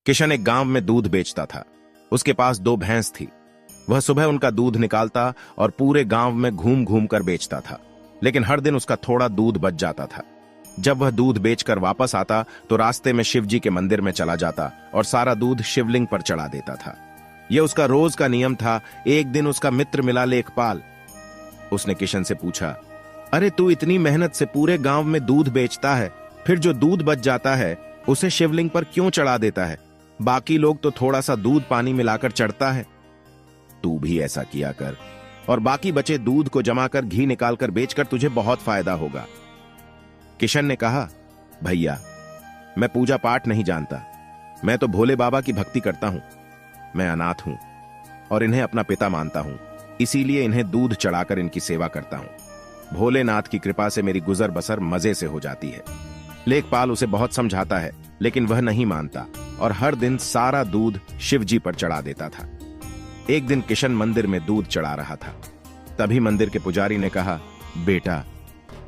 किशन एक गांव में दूध बेचता था। उसके पास 2 भैंस थी। वह सुबह उनका दूध निकालता और पूरे गांव में घूम घूम कर बेचता था, लेकिन हर दिन उसका थोड़ा दूध बच जाता था। जब वह दूध बेचकर वापस आता तो रास्ते में शिवजी के मंदिर में चला जाता और सारा दूध शिवलिंग पर चढ़ा देता था। यह उसका रोज का नियम था। एक दिन उसका मित्र मिला लेखपाल। उसने किशन से पूछा, अरे तू इतनी मेहनत से पूरे गांव में दूध बेचता है, फिर जो दूध बच जाता है उसे शिवलिंग पर क्यों चढ़ा देता है? बाकी लोग तो थोड़ा सा दूध पानी मिलाकर चढ़ता है। तू भी ऐसा किया कर और बाकी बचे दूध को जमा कर घी निकालकर बेचकर तुझे बहुत फायदा होगा। किशन ने कहा, भैया मैं पूजा पाठ नहीं जानता, मैं तो भोले बाबा की भक्ति करता हूं। मैं अनाथ हूं और इन्हें अपना पिता मानता हूं, इसीलिए इन्हें दूध चढ़ाकर इनकी सेवा करता हूं। भोलेनाथ की कृपा से मेरी गुजर बसर मजे से हो जाती है। लेखपाल उसे बहुत समझाता है, लेकिन वह नहीं मानता और हर दिन सारा दूध शिवजी पर चढ़ा देता था। एक दिन किशन मंदिर में दूध चढ़ा रहा था। तभी मंदिर के पुजारी ने कहा, बेटा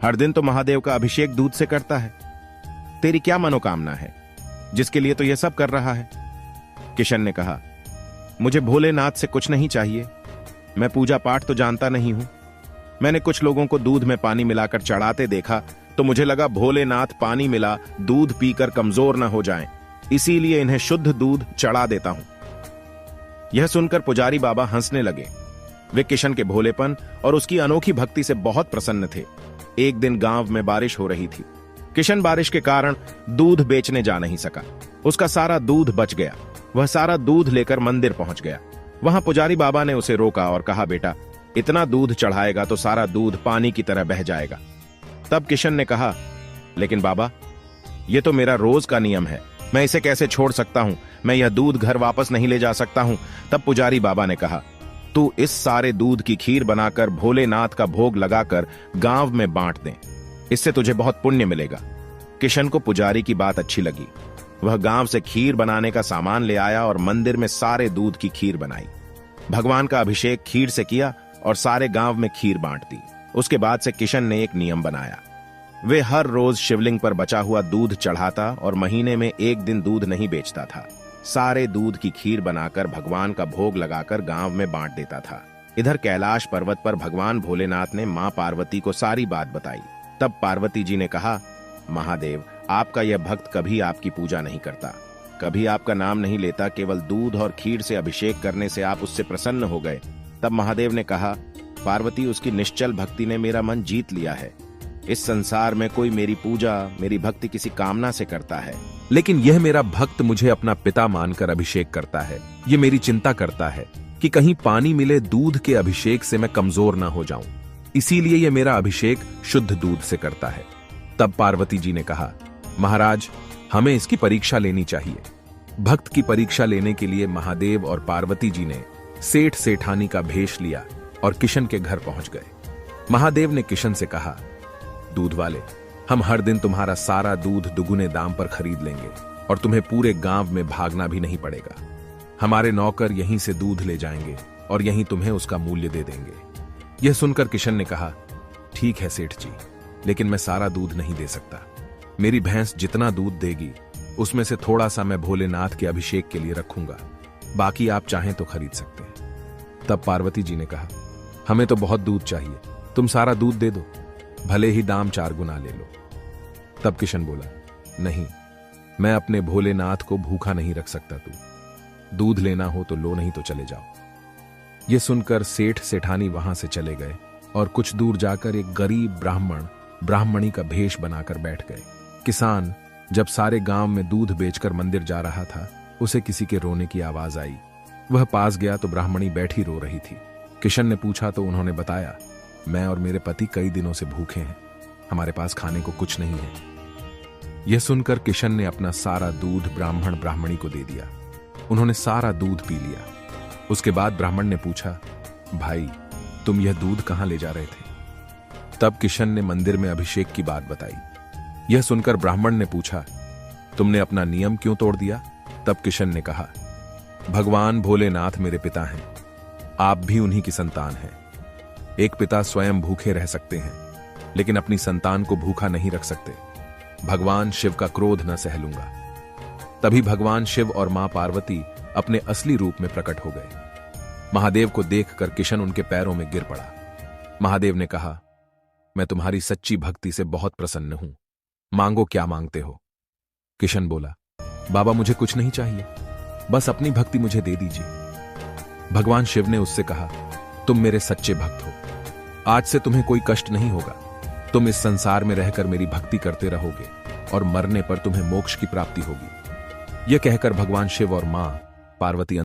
हर दिन तो महादेव का अभिषेक दूध से करता है, तेरी क्या मनोकामना है जिसके लिए तो यह सब कर रहा है? किशन ने कहा, मुझे भोलेनाथ से कुछ नहीं चाहिए। मैं पूजा पाठ तो जानता नहीं हूं। मैंने कुछ लोगों को दूध में पानी मिलाकर चढ़ाते देखा तो मुझे लगा भोलेनाथ पानी मिला दूध पीकर कमजोर न हो जाएं, इसीलिए इन्हें शुद्ध दूध चढ़ा देता हूं। यह सुनकर पुजारी बाबा हंसने लगे। वे किशन के भोलेपन और उसकी अनोखी भक्ति से बहुत प्रसन्न थे। एक दिन गांव में बारिश हो रही थी। किशन बारिश के कारण दूध बेचने जा नहीं सका। उसका सारा दूध बच गया। वह सारा दूध लेकर मंदिर पहुंच गया। वहां पुजारी बाबा ने उसे रोका और कहा, बेटा इतना दूध चढ़ाएगा तो सारा दूध पानी की तरह बह जाएगा। तब किशन ने कहा, लेकिन बाबा यह तो मेरा रोज का नियम है, मैं इसे कैसे छोड़ सकता हूं? मैं यह दूध घर वापस नहीं ले जा सकता हूं। तब पुजारी बाबा ने कहा, तू इस सारे दूध की खीर बनाकर भोलेनाथ का भोग लगाकर गांव में बांट दे, इससे तुझे बहुत पुण्य मिलेगा। किशन को पुजारी की बात अच्छी लगी। वह गांव से खीर बनाने का सामान ले आया और मंदिर में सारे दूध की खीर बनाई। भगवान का अभिषेक खीर से किया और सारे गांव में खीर बांट दी। उसके बाद से किशन ने एक नियम बनाया। वे हर रोज शिवलिंग पर बचा हुआ दूध चढ़ाता और महीने में एक दिन दूध नहीं बेचता था। सारे दूध की खीर बनाकर भगवान का भोग लगाकर गांव में बांट देता था। इधर कैलाश पर्वत पर भगवान भोलेनाथ ने मां पार्वती को सारी बात बताई। तब पार्वती जी ने कहा, महादेव आपका यह भक्त कभी आपकी पूजा नहीं करता, कभी आपका नाम नहीं लेता, केवल दूध और खीर से अभिषेक करने से आप उससे प्रसन्न हो गए। तब महादेव ने कहा, पार्वती उसकी निश्चल भक्ति ने मेरा मन जीत लिया है। इस संसार में कोई मेरी पूजा मेरी भक्ति किसी कामना से करता है, लेकिन यह मेरा भक्त मुझे अपना पिता मानकर अभिषेक करता है। ये मेरी चिंता करता है कि कहीं पानी मिले दूध के अभिषेक से मैं कमजोर ना हो जाऊं, इसीलिए यह मेरा अभिषेक शुद्ध दूध से करता है। तब पार्वती जी ने कहा, महाराज हमें इसकी परीक्षा लेनी चाहिए। भक्त की परीक्षा लेने के लिए महादेव और पार्वती जी ने सेठ सेठानी का भेष लिया और किशन के घर पहुंच गए। महादेव ने किशन से कहा, दूध वाले, हम हर दिन तुम्हारा सारा दूध दुगुने दाम पर खरीद लेंगे और तुम्हें पूरे गांव में भागना भी नहीं पड़ेगा। हमारे नौकर यहीं से दूध ले जाएंगे और यहीं तुम्हें उसका मूल्य दे देंगे। यह सुनकर किशन ने कहा, ठीक है सेठ जी, लेकिन मैं सारा दूध नहीं दे सकता। मेरी भैंस जितना दूध देगी उसमें से थोड़ा सा मैं भोलेनाथ के अभिषेक के लिए रखूंगा, बाकी आप चाहें तो खरीद सकते हैं। तब पार्वती जी ने कहा, हमें तो बहुत दूध चाहिए, तुम सारा दूध दे दो, भले ही दाम 4 गुना ले लो। तब किशन बोला, नहीं, मैं अपने भोलेनाथ को भूखा नहीं रख सकता। तू दूध लेना हो तो लो, नहीं तो चले जाओ। यह सुनकर सेठ सेठानी वहां से चले गए और कुछ दूर जाकर एक गरीब ब्राह्मण ब्राह्मणी का भेष बनाकर बैठ गए। किसान जब सारे गांव में दूध बेचकर मंदिर जा रहा था, उसे किसी के रोने की आवाज आई। वह पास गया तो ब्राह्मणी बैठी रो रही थी। किशन ने पूछा तो उन्होंने बताया, मैं और मेरे पति कई दिनों से भूखे हैं, हमारे पास खाने को कुछ नहीं है। यह सुनकर किशन ने अपना सारा दूध ब्राह्मण ब्राह्मणी को दे दिया। उन्होंने सारा दूध पी लिया। उसके बाद ब्राह्मण ने पूछा, भाई तुम यह दूध कहां ले जा रहे थे? तब किशन ने मंदिर में अभिषेक की बात बताई। यह सुनकर ब्राह्मण ने पूछा, तुमने अपना नियम क्यों तोड़ दिया? तब किशन ने कहा, भगवान भोलेनाथ मेरे पिता हैं, आप भी उन्हीं की संतान हैं। एक पिता स्वयं भूखे रह सकते हैं, लेकिन अपनी संतान को भूखा नहीं रख सकते। भगवान शिव का क्रोध न सह लूंगा। तभी भगवान शिव और मां पार्वती अपने असली रूप में प्रकट हो गए। महादेव को देखकर किशन उनके पैरों में गिर पड़ा। महादेव ने कहा, मैं तुम्हारी सच्ची भक्ति से बहुत प्रसन्न हूं, मांगो क्या मांगते हो। किशन बोला, बाबा मुझे कुछ नहीं चाहिए, बस अपनी भक्ति मुझे दे दीजिए। भगवान शिव ने उससे कहा, तुम मेरे सच्चे भक्त हो, आज से तुम्हें कोई कष्ट नहीं होगा। तुम इस संसार में रहकर मेरी भक्ति करते रहोगे और मरने पर तुम्हें मोक्ष की प्राप्ति होगी। यह कहकर भगवान शिव और मां पार्वती